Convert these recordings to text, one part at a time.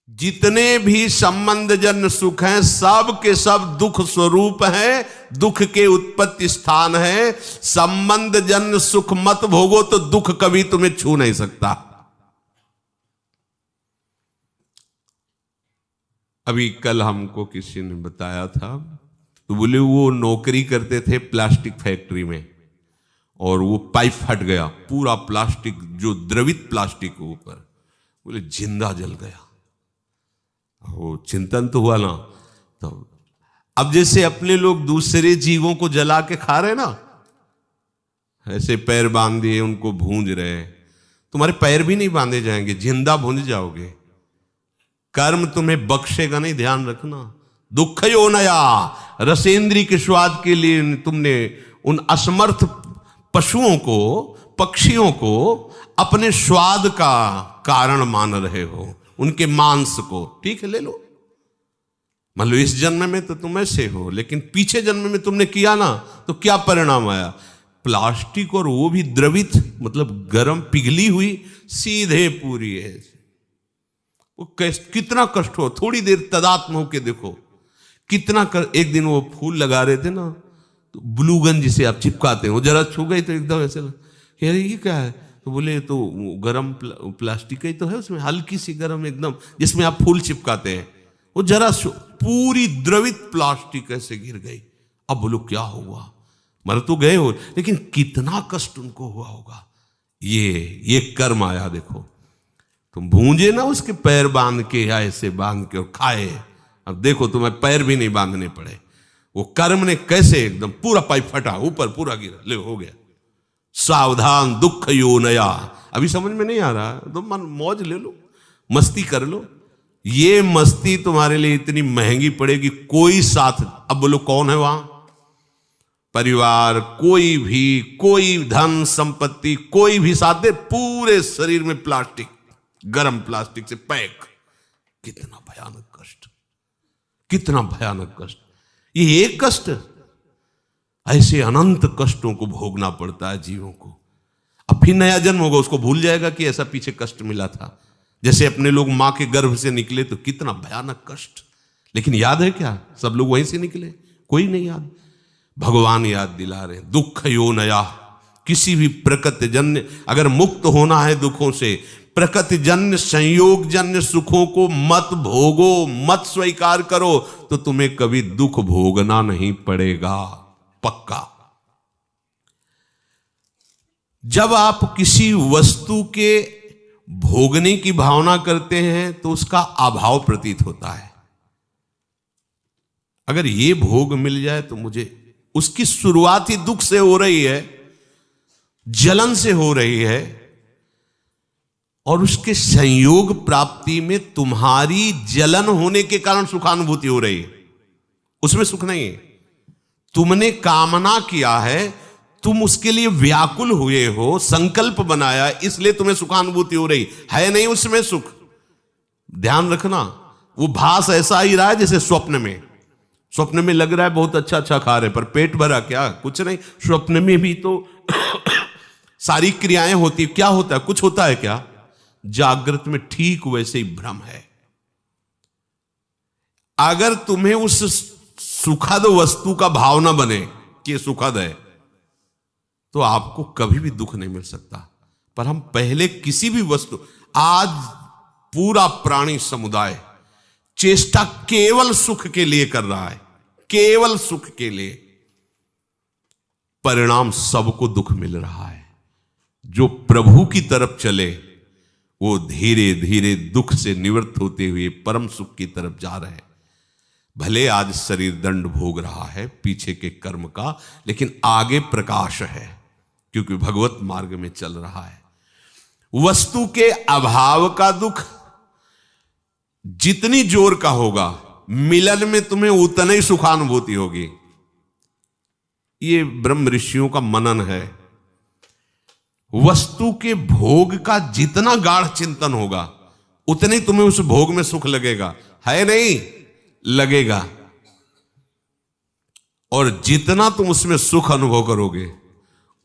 जितने भी संबंध जन्य सुख हैं सब के सब दुख स्वरूप हैं, दुख के उत्पत्ति स्थान है। संबंध जन्य सुख मत भोगो तो दुख कभी तुम्हें छू नहीं सकता। अभी कल हमको किसी ने बताया था, तो बोले वो नौकरी करते थे प्लास्टिक फैक्ट्री में और वो पाइप फट गया, पूरा प्लास्टिक जो द्रवित प्लास्टिक ऊपर, बोले जिंदा जल गया। वो चिंतन तो हुआ ना। तो अब जैसे अपने लोग दूसरे जीवों को जला के खा रहे ना, ऐसे पैर बांध दिए उनको भूंज रहे, तुम्हारे पैर भी नहीं बांधे जाएंगे, जिंदा भूंज जाओगे। कर्म तुम्हें बख्शेगा नहीं, ध्यान रखना। दुख यो नया, रसेंद्री के स्वाद के लिए तुमने उन असमर्थ पशुओं को, पक्षियों को अपने स्वाद का कारण मान रहे हो, उनके मांस को। ठीक है, ले लो, मान लो इस जन्म में तो तुम ऐसे हो, लेकिन पीछे जन्म में तुमने किया ना, तो क्या परिणाम आया? प्लास्टिक, और वो भी द्रवित, मतलब गर्म पिघली हुई, सीधे पूरी है। वो कितना कष्ट हो। थोड़ी देर तदात्म होके देखो कितना एक दिन वो फूल लगा रहे थे ना, तो ब्लूगन जिसे आप चिपकाते हैं, वो जरा छू गई तो एकदम ऐसे कह रहे ये क्या है, तो बोले तो गरम प्लास्टिक ही तो है, उसमें हल्की सी गरम एकदम, जिसमें आप फूल चिपकाते हैं। वो जरा पूरी द्रवित प्लास्टिक ऐसे गिर गई। अब बोलो क्या हुआ? मर तो गए हो, लेकिन कितना कष्ट उनको हुआ होगा। ये कर्म आया। देखो तुम भूंजे ना उसके पैर बांध के, या ऐसे बांध के और खाए, अब देखो तुम्हें पैर भी नहीं बांधने पड़े। वो कर्म ने कैसे एकदम पूरा पाइप फटा, ऊपर पूरा गिरा, ले हो गया। सावधान दुख यो नया। अभी समझ में नहीं आ रहा तो मन मौज ले लो, मस्ती कर लो। ये मस्ती तुम्हारे लिए इतनी महंगी पड़ेगी, कोई साथ। अब बोलो कौन है वहां? परिवार, कोई भी, कोई धन संपत्ति, कोई भी साथ दे, पूरे शरीर में प्लास्टिक, गरम प्लास्टिक से पैक। कितना भयानक कष्ट, कितना भयानक कष्ट। ये एक कष्ट, ऐसे अनंत कष्टों को भोगना पड़ता है जीवों को। अब फिर नया जन्म होगा, उसको भूल जाएगा कि ऐसा पीछे कष्ट मिला था। जैसे अपने लोग मां के गर्भ से निकले तो कितना भयानक कष्ट, लेकिन याद है क्या? सब लोग वहीं से निकले, कोई नहीं याद। भगवान याद दिला रहे, दुख यो नया। किसी भी प्रकृति जन्य अगर मुक्त होना है दुखों से, प्रकृति जन्य संयोग जन्य सुखों को मत भोगो, मत स्वीकार करो, तो तुम्हें कभी दुख भोगना नहीं पड़ेगा, पक्का। जब आप किसी वस्तु के भोगने की भावना करते हैं तो उसका अभाव प्रतीत होता है। अगर ये भोग मिल जाए तो मुझे, उसकी शुरुआत ही दुख से हो रही है, जलन से हो रही है, और उसके संयोग प्राप्ति में तुम्हारी जलन होने के कारण सुखानुभूति हो रही है, उसमें सुख नहीं है। तुमने कामना किया है, तुम उसके लिए व्याकुल हुए हो, संकल्प बनाया, इसलिए तुम्हें सुखानुभूति हो रही है, नहीं उसमें सुख। ध्यान रखना, वो भास ऐसा ही रहा है जैसे स्वप्न में। स्वप्न में लग रहा है बहुत अच्छा अच्छा खा रहे, पर पेट भरा क्या? कुछ नहीं। स्वप्न में भी तो सारी क्रियाएं होती, क्या होता है? कुछ होता है क्या? जागृत में ठीक वैसे ही भ्रम है। अगर तुम्हें उस सुखद वस्तु का भावना बने कि सुखद है, तो आपको कभी भी दुख नहीं मिल सकता। पर हम पहले किसी भी वस्तु, आज पूरा प्राणी समुदाय चेष्टा केवल सुख के लिए कर रहा है, केवल सुख के लिए। परिणाम सबको दुख मिल रहा है। जो प्रभु की तरफ चले वो धीरे धीरे दुख से निवृत्त होते हुए परम सुख की तरफ जा रहे हैं। भले आज शरीर दंड भोग रहा है पीछे के कर्म का, लेकिन आगे प्रकाश है, क्योंकि भगवत मार्ग में चल रहा है। वस्तु के अभाव का दुख जितनी जोर का होगा, मिलन में तुम्हें उतनी ही सुखानुभूति होगी। ये ब्रह्म ऋषियों का मनन है। वस्तु के भोग का जितना गाढ़ चिंतन होगा, उतने तुम्हें उस भोग में सुख लगेगा, है नहीं? लगेगा। और जितना तुम उसमें सुख अनुभव करोगे,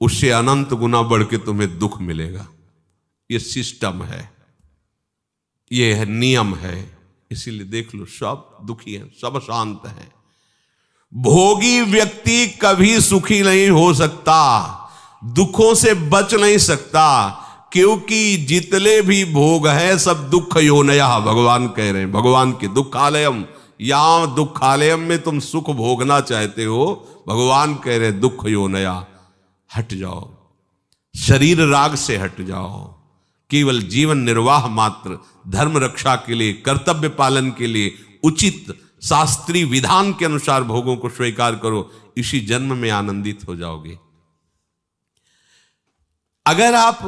उससे अनंत गुना बढ़ के तुम्हें दुख मिलेगा। ये सिस्टम है, ये है नियम है, इसीलिए देख लो सब दुखी हैं, सब शांत हैं। भोगी व्यक्ति कभी सुखी नहीं हो सकता, दुखों से बच नहीं सकता, क्योंकि जितने भी भोग है सब दुख योनया, भगवान कह रहे हैं, भगवान के दुखालयम, यहां दुखालयम में तुम सुख भोगना चाहते हो, भगवान कह रहे हैं दुख योनया, हट जाओ, शरीर राग से हट जाओ, केवल जीवन निर्वाह मात्र, धर्म रक्षा के लिए, कर्तव्य पालन के लिए उचित शास्त्रीय विधान के अनुसार भोगों को स्वीकार करो, इसी जन्म में आनंदित हो जाओगे। अगर आप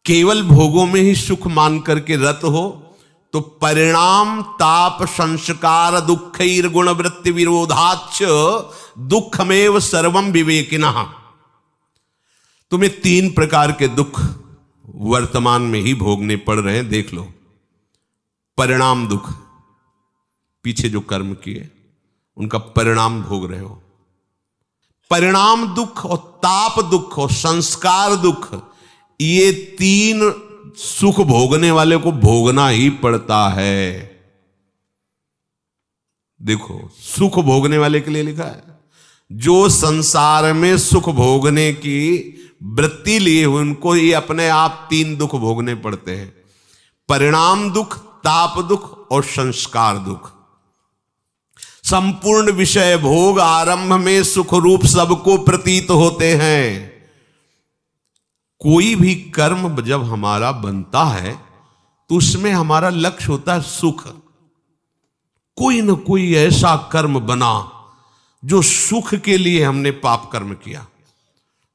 केवल भोगों में ही सुख मान करके रत हो तो परिणाम ताप संस्कार दुखैर गुण वृत्ति विरोधाच दुखमेव सर्वम विवेकिनः। तुम्हें 3 प्रकार के दुख वर्तमान में ही भोगने पड़ रहे हैं, देख लो। परिणाम दुख, पीछे जो कर्म किए उनका परिणाम भोग रहे हो। परिणाम दुख और ताप दुख और संस्कार दुख, ये 3 सुख भोगने वाले को भोगना ही पड़ता है। देखो, सुख भोगने वाले के लिए लिखा है, जो संसार में सुख भोगने की वृत्ति लिए हुए उनको ही अपने आप 3 दुख भोगने पड़ते हैं, परिणाम दुख, ताप दुख और संस्कार दुख। संपूर्ण विषय भोग आरंभ में सुख रूप सबको प्रतीत होते हैं। कोई भी कर्म जब हमारा बनता है तो उसमें हमारा लक्ष्य होता है सुख। कोई न कोई ऐसा कर्म बना जो सुख के लिए हमने पाप कर्म किया,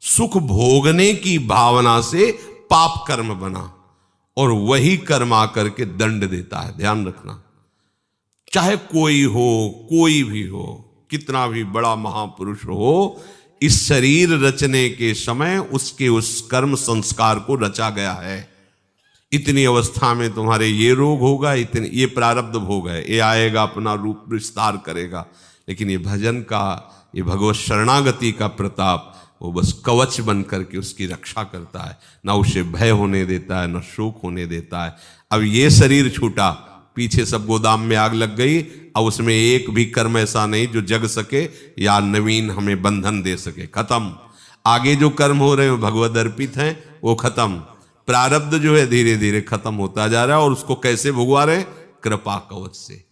सुख भोगने की भावना से पाप कर्म बना, और वही कर्म आकर के दंड देता है। ध्यान रखना, चाहे कोई हो, कोई भी हो, कितना भी बड़ा महापुरुष हो, इस शरीर रचने के समय उसके उस कर्म संस्कार को रचा गया है। इतनी अवस्था में तुम्हारे ये रोग होगा, इतने ये प्रारब्ध भोग है, ये आएगा, अपना रूप विस्तार करेगा। लेकिन ये भजन का, ये भगवत शरणागति का प्रताप, वो बस कवच बन करके उसकी रक्षा करता है, ना उसे भय होने देता है, ना शोक होने देता है। अब ये शरीर छूटा, पीछे सब गोदाम में आग लग गई, अब उसमें एक भी कर्म ऐसा नहीं जो जग सके या नवीन हमें बंधन दे सके, खत्म। आगे जो कर्म हो रहे हैं भगवद अर्पित हैं, वो खत्म। प्रारब्ध जो है धीरे धीरे खत्म होता जा रहा है, और उसको कैसे भुगवा रहे? कृपा कवच से।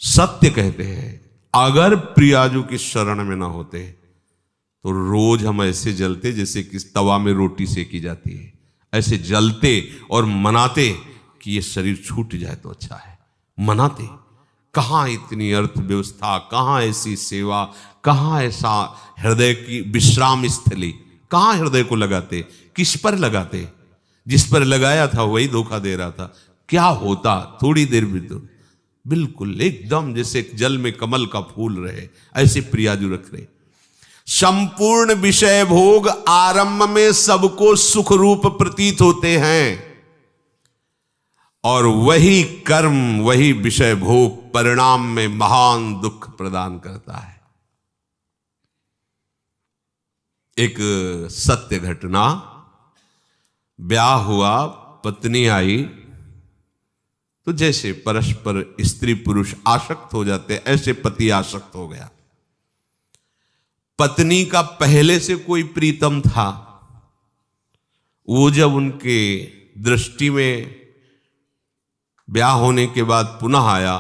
सत्य कहते हैं, अगर प्रियाजू की शरण में ना होते तो रोज हम ऐसे जलते जैसे कि तवा में रोटी सेकी जाती है, ऐसे जलते और मनाते कि ये शरीर छूट जाए तो अच्छा है, मनाते। कहाँ इतनी अर्थव्यवस्था, कहाँ ऐसी सेवा, कहाँ ऐसा हृदय की विश्राम स्थली, कहाँ हृदय को लगाते, किस पर लगाते? जिस पर लगाया था वही धोखा दे रहा था। क्या होता थोड़ी देर भी तो बिल्कुल एकदम जैसे जल में कमल का फूल रहे, ऐसे प्रियाजू रख रहे। संपूर्ण विषय भोग आरंभ में सबको सुख रूप प्रतीत होते हैं, और वही कर्म, वही विषय भोग परिणाम में महान दुख प्रदान करता है। एक सत्य घटना, ब्याह हुआ, पत्नी आई, तो जैसे परस्पर स्त्री पुरुष आसक्त हो जाते, ऐसे पति आसक्त हो गया। पत्नी का पहले से कोई प्रीतम था, वो जब उनके दृष्टि में ब्याह होने के बाद पुनः आया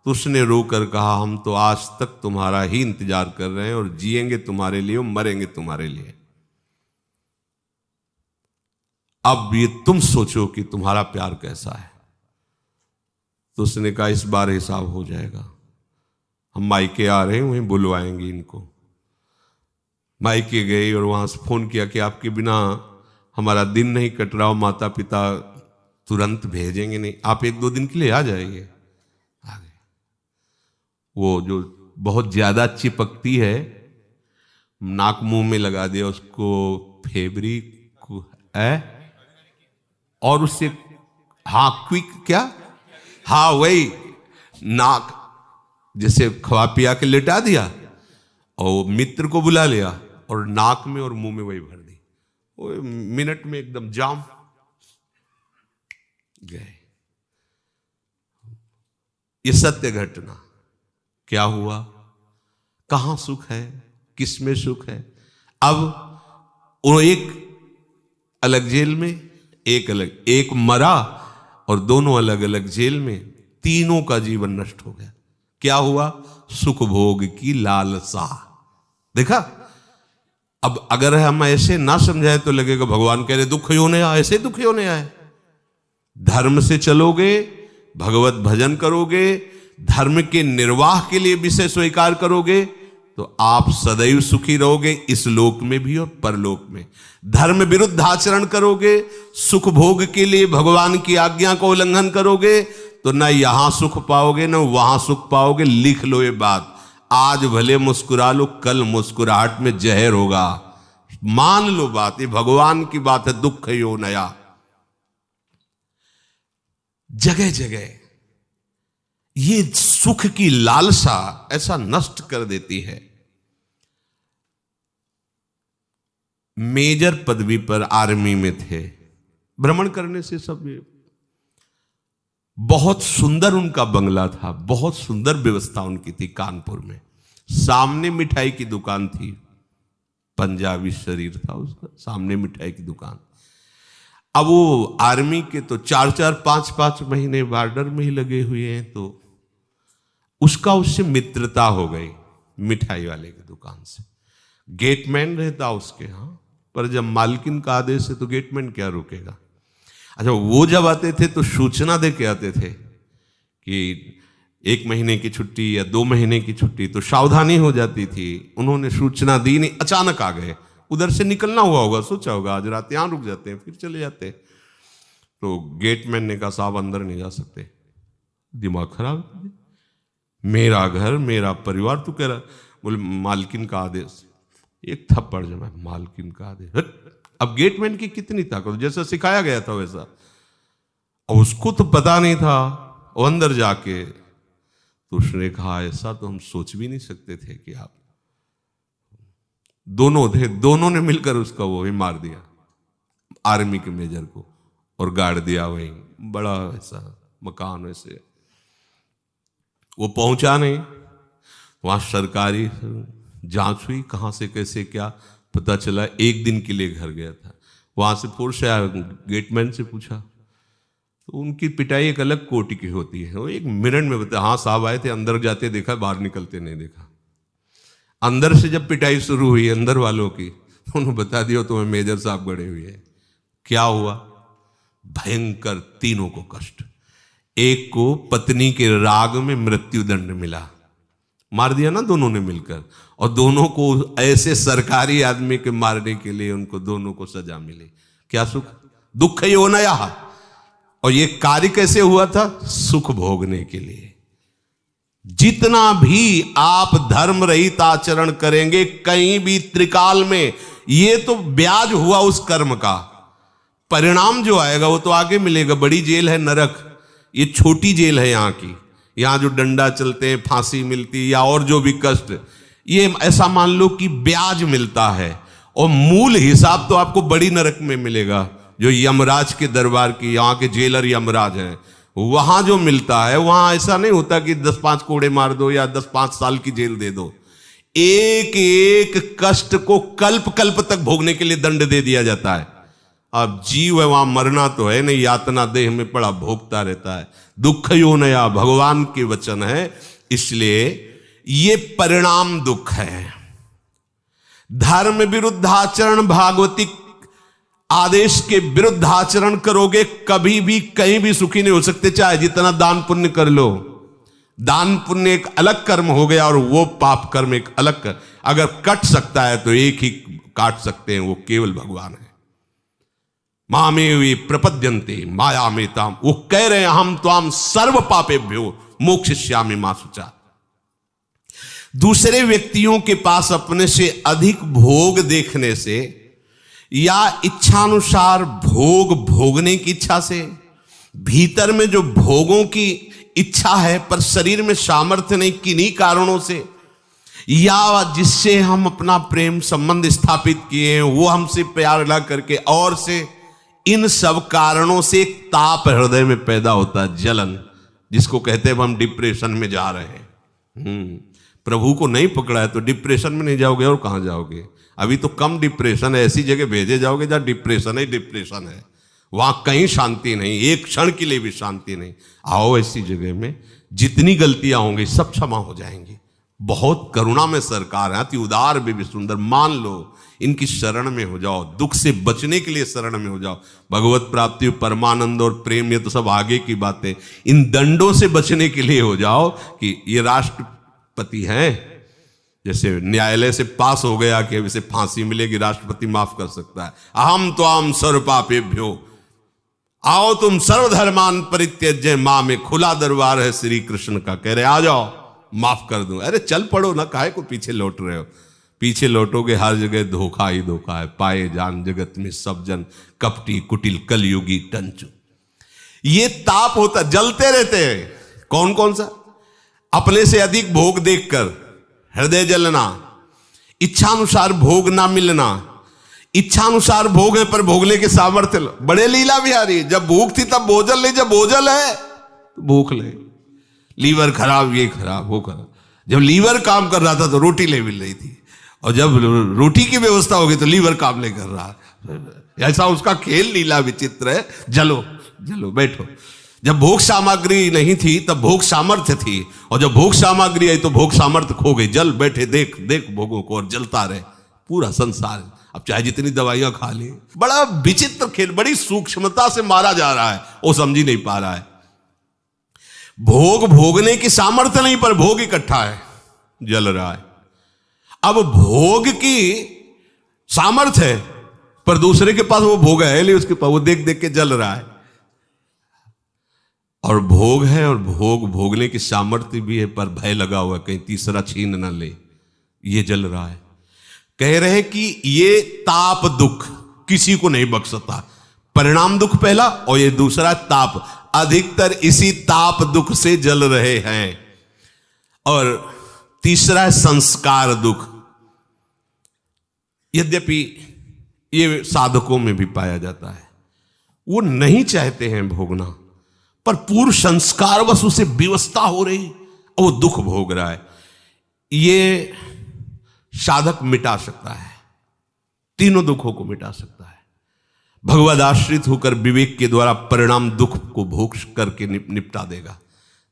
तो उसने रोकर कहा, हम तो आज तक तुम्हारा ही इंतजार कर रहे हैं, और जिएंगे तुम्हारे लिए और मरेंगे तुम्हारे लिए। अब ये तुम सोचो कि तुम्हारा प्यार कैसा है। तो उसने कहा, इस बार हिसाब हो जाएगा, हम मायके आ रहे हैं, वहीं बुलवाएंगे इनको। मायके गए और वहां से फोन किया कि आपके बिना हमारा दिन नहीं कट रहा, माता पिता तुरंत भेजेंगे नहीं, आप 1-2 दिन के लिए आ जाइए। आ गए। वो जो बहुत ज्यादा चिपकती है, नाक मुंह में लगा दिया उसको, फेब्रिक है, और उससे क्विक क्या, वही नाक जैसे खवा पिया के लेटा दिया, और मित्र को बुला लिया और नाक में और मुंह में वही भर दी। वो मिनट में एकदम जाम गए। ये सत्य घटना। क्या हुआ, कहां सुख है, किसमें सुख है। अब वो एक अलग जेल में, एक मरा और दोनों अलग अलग जेल में, तीनों का जीवन नष्ट हो गया। क्या हुआ, सुख भोग की लालसा। देखा, अब अगर हम ऐसे ना समझाए तो लगेगा भगवान कह रहे दुख होने आए, ऐसे दुख होने आए। धर्म से चलोगे, भगवत भजन करोगे, धर्म के निर्वाह के लिए विषय स्वीकार करोगे तो आप सदैव सुखी रहोगे, इस लोक में भी और परलोक में। धर्म विरुद्ध आचरण करोगे, सुख भोग के लिए भगवान की आज्ञा का उल्लंघन करोगे तो न यहां सुख पाओगे न वहां सुख पाओगे। लिख लो ये बात, आज भले मुस्कुरा लो, कल मुस्कुराहट में जहर होगा। मान लो बात, ये भगवान की बात है। दुख यो नया, जगह जगह ये सुख की लालसा ऐसा नष्ट कर देती है। मेजर पदवी पर आर्मी में थे, भ्रमण करने से सब, बहुत सुंदर उनका बंगला था, बहुत सुंदर व्यवस्था उनकी थी कानपुर में। सामने मिठाई की दुकान थी, पंजाबी शरीर था उसका, सामने मिठाई की दुकान। अब वो आर्मी के तो 4-4, 5-5 महीने बॉर्डर में ही लगे हुए हैं, तो उसका उससे मित्रता हो गई मिठाई वाले की दुकान से। गेटमैन रहता उसके यहाँ, पर जब मालकिन का आदेश है तो गेटमैन क्या रुकेगा। अच्छा, वो जब आते थे तो सूचना दे के आते थे कि 1 महीने की छुट्टी या 2 महीने की छुट्टी, तो सावधानी हो जाती थी। उन्होंने सूचना दी नहीं, अचानक आ गए, उधर से निकलना हुआ होगा, सोचा होगा आज रात यहां रुक जाते हैं फिर चले जाते। तो गेटमैन ने कहा साहब अंदर नहीं जा सकते। दिमाग खराब, मेरा घर मेरा परिवार, तू कह रहा। बोले मालकिन का आदेश। एक थप्पड़ जमा, मालकिन का आदेश। अब गेटमैन की कितनी ताकत, जैसा सिखाया गया था वैसा। और उसको तो पता नहीं था, वो अंदर जाके तो उसने कहा ऐसा तो हम सोच भी नहीं सकते थे कि आप दोनों थे, दोनों ने मिलकर उसका वो ही मार दिया, आर्मी के मेजर को, और गाड़ दिया वहीं। बड़ा ऐसा मकान, वैसे वो पहुंचा नहीं, वहां सरकारी जांच हुई, कहां से कैसे क्या पता चला। 1 दिन के लिए घर गया था, वहां से फोर्स आया, गेटमैन से पूछा तो उनकी पिटाई एक अलग कोटि की होती है। वो 1 मिनट में बताया, हाँ साहब आए थे, अंदर जाते देखा, बाहर निकलते नहीं देखा। अंदर से जब पिटाई शुरू हुई अंदर वालों की, तो उन्होंने बता दिया तुम्हें मेजर साहब गड़े हुए हैं। क्या हुआ, भयंकर, तीनों को कष्ट। एक को पत्नी के राग में मृत्यु दंड मिला, मार दिया ना दोनों ने मिलकर, और दोनों को ऐसे सरकारी आदमी के मारने के लिए उनको दोनों को सजा मिली। क्या सुख, दुख यो नया। और ये कार्य कैसे हुआ था, सुख भोगने के लिए। जितना भी आप धर्म रहित आचरण करेंगे कहीं भी त्रिकाल में, ये तो ब्याज हुआ उस कर्म का। परिणाम जो आएगा वो तो आगे मिलेगा। बड़ी जेल है नरक, ये छोटी जेल है यहाँ की। यहाँ जो डंडा चलते हैं, फांसी मिलती या और जो भी कष्ट, ये ऐसा मान लो कि ब्याज मिलता है, और मूल हिसाब तो आपको बड़ी नरक में मिलेगा, जो यमराज के दरबार की, यहाँ के जेलर यमराज हैं, वहां जो मिलता है। वहां ऐसा नहीं होता कि 10-5 कोड़े मार दो या 10-5 साल की जेल दे दो। एक एक कष्ट को कल्प कल्प तक भोगने के लिए दंड दे दिया जाता है। अब जीव है, वहां मरना तो है नहीं, यातना देह में पड़ा भोगता रहता है। दुख यो नया भगवान के वचन है, इसलिए ये परिणाम दुख है। धर्म विरुद्ध आचरण, भागवतिक आदेश के विरुद्ध आचरण करोगे, कभी भी कहीं भी सुखी नहीं हो सकते, चाहे जितना दान पुण्य कर लो। दान पुण्य एक अलग कर्म हो गया और वो पाप कर्म एक अलग कर। अगर कट सकता है तो एक ही काट सकते हैं, वो केवल भगवान है। मामे वे प्रपद्यन्ते माया में ताम, वो कह रहे हैं हम त्वाम सर्व पापेभ्यो मोक्षयिष्यामि मा शुचा। दूसरे व्यक्तियों के पास अपने से अधिक भोग देखने से या इच्छानुसार भोग भोगने की इच्छा से, भीतर में जो भोगों की इच्छा है पर शरीर में सामर्थ्य नहीं, किन्हीं कारणों से, या जिससे हम अपना प्रेम संबंध स्थापित किए हैं वो हमसे प्यार ना करके और से, इन सब कारणों से एक ताप हृदय में पैदा होता है, जलन। जिसको कहते हैं हम डिप्रेशन में जा रहे हैं। प्रभु को नहीं पकड़ा है तो डिप्रेशन में नहीं जाओगे और कहाँ जाओगे। अभी तो कम डिप्रेशन है, ऐसी जगह भेजे जाओगे जहाँ डिप्रेशन है, वहां कहीं शांति नहीं, एक क्षण के लिए भी शांति नहीं। आओ ऐसी जगह में जितनी गलतियां होंगी सब क्षमा हो जाएंगी। बहुत करुणा में सरकार है, अति उदार भी सुंदर। मान लो इनकी शरण में हो जाओ, दुख से बचने के लिए शरण में हो जाओ। भगवत प्राप्ति, परमानंद और प्रेम ये तो सब आगे की बातें। इन दंडों से बचने के लिए हो जाओ कि ये राष्ट्रपति हैं, जैसे न्यायालय से पास हो गया कि इसे फांसी मिलेगी, राष्ट्रपति माफ कर सकता है। अहम त्वाम सर्व पापेभ्यो, आओ तुम सर्वधर्मान परित्यज्य मां में खुला दरबार है श्री कृष्ण का। कह रहे आ जाओ माफ कर दूं। अरे चल पड़ो ना, काहे को पीछे लौट रहे हो। पीछे लौटोगे हर जगह धोखा ही धोखा है। पाए जान जगत में सब जन कपटी कुटिल कलयुगी टंचु। ये ताप होता, जलते रहते हैं। कौन कौन सा? अपने से अधिक भोग देखकर हृदय जलना, इच्छानुसार भोग ना मिलना। इच्छानुसार भोग है पर भोगने के सामर्थ्य। बड़े लीला बिहारी, जब भूख थी तब भोजन ले, जब भोजन है तो भूख ले। लीवर खराब, ये खराब, वो खराब। जब लीवर काम कर रहा था तो रोटी ले मिल रही थी, और जब रोटी की व्यवस्था होगी तो लीवर काम नहीं कर रहा। ऐसा उसका खेल लीला विचित्र है। जलो जलो बैठो। जब भोग सामग्री नहीं थी तब भोग सामर्थ्य थी, और जब भोग सामग्री आई तो भोग सामर्थ्य खो गई। जल बैठे देख देख भोगों को और जलता रहे पूरा संसार। अब चाहे जितनी दवाइयां खा ले, बड़ा विचित्र खेल, बड़ी सूक्ष्मता से मारा जा रहा है, वो समझ ही नहीं पा रहा है। भोग भोगने की सामर्थ्य नहीं पर भोग इकट्ठा है, जल रहा है। अब भोग की सामर्थ्य है पर दूसरे के पास वो भोग है नहीं, उसके पास वो देख देख के जल रहा है। और भोग है और भोग भोगने की सामर्थ्य भी है पर भय लगा हुआ है कहीं तीसरा छीन ना ले, ये जल रहा है। कह रहे कि ये ताप दुख किसी को नहीं बख्शता। परिणाम दुख पहला और ये दूसरा ताप, अधिकतर इसी ताप दुख से जल रहे हैं। और तीसरा है संस्कार दुख। यद्यपि ये साधकों में भी पाया जाता है, वो नहीं चाहते हैं भोगना पर पूर्व संस्कार बस उसे विवस्था हो रही और वो दुख भोग रहा है। ये साधक मिटा सकता है, तीनों दुखों को मिटा सकता है। भगवद आश्रित होकर विवेक के द्वारा परिणाम दुख को भोग करके निपटा देगा।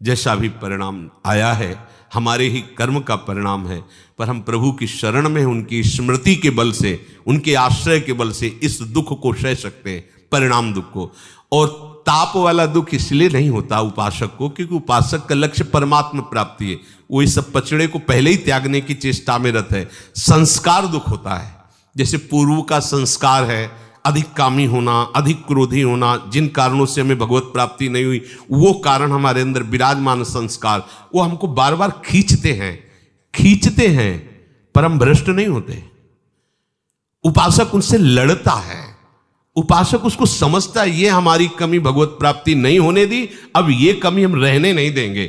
जैसा भी परिणाम आया है हमारे ही कर्म का परिणाम है, पर हम प्रभु की शरण में उनकी स्मृति के बल से, उनके आश्रय के बल से इस दुख को सह सकते हैं, परिणाम दुख को। और ताप वाला दुख इसलिए नहीं होता उपासक को क्योंकि उपासक का लक्ष्य परमात्मा प्राप्ति है। वो इस सब पचड़े को पहले ही त्यागने की चेष्टा में रत है। संस्कार दुख होता है, जैसे पूर्व का संस्कार है अधिक कामी होना, अधिक क्रोधी होना, जिन कारणों से हमें भगवत प्राप्ति नहीं हुई, वो कारण हमारे अंदर विराजमान संस्कार वो हमको बार बार खींचते हैं पर हम भ्रष्ट नहीं होते। उपासक उनसे लड़ता है, उपासक उसको समझता है ये हमारी कमी भगवत प्राप्ति नहीं होने दी, अब ये कमी हम रहने नहीं देंगे।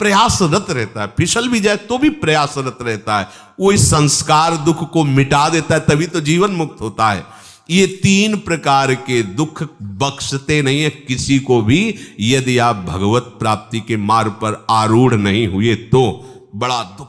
प्रयासरत रहता है, फिसल भी जाए तो भी प्रयासरत रहता है। वो इस संस्कार दुख को मिटा देता है, तभी तो जीवन मुक्त होता है। ये तीन प्रकार के दुख बख्शते नहीं है किसी को भी, यदि आप भगवत प्राप्ति के मार्ग पर आरूढ़ नहीं हुए तो। बड़ा दुख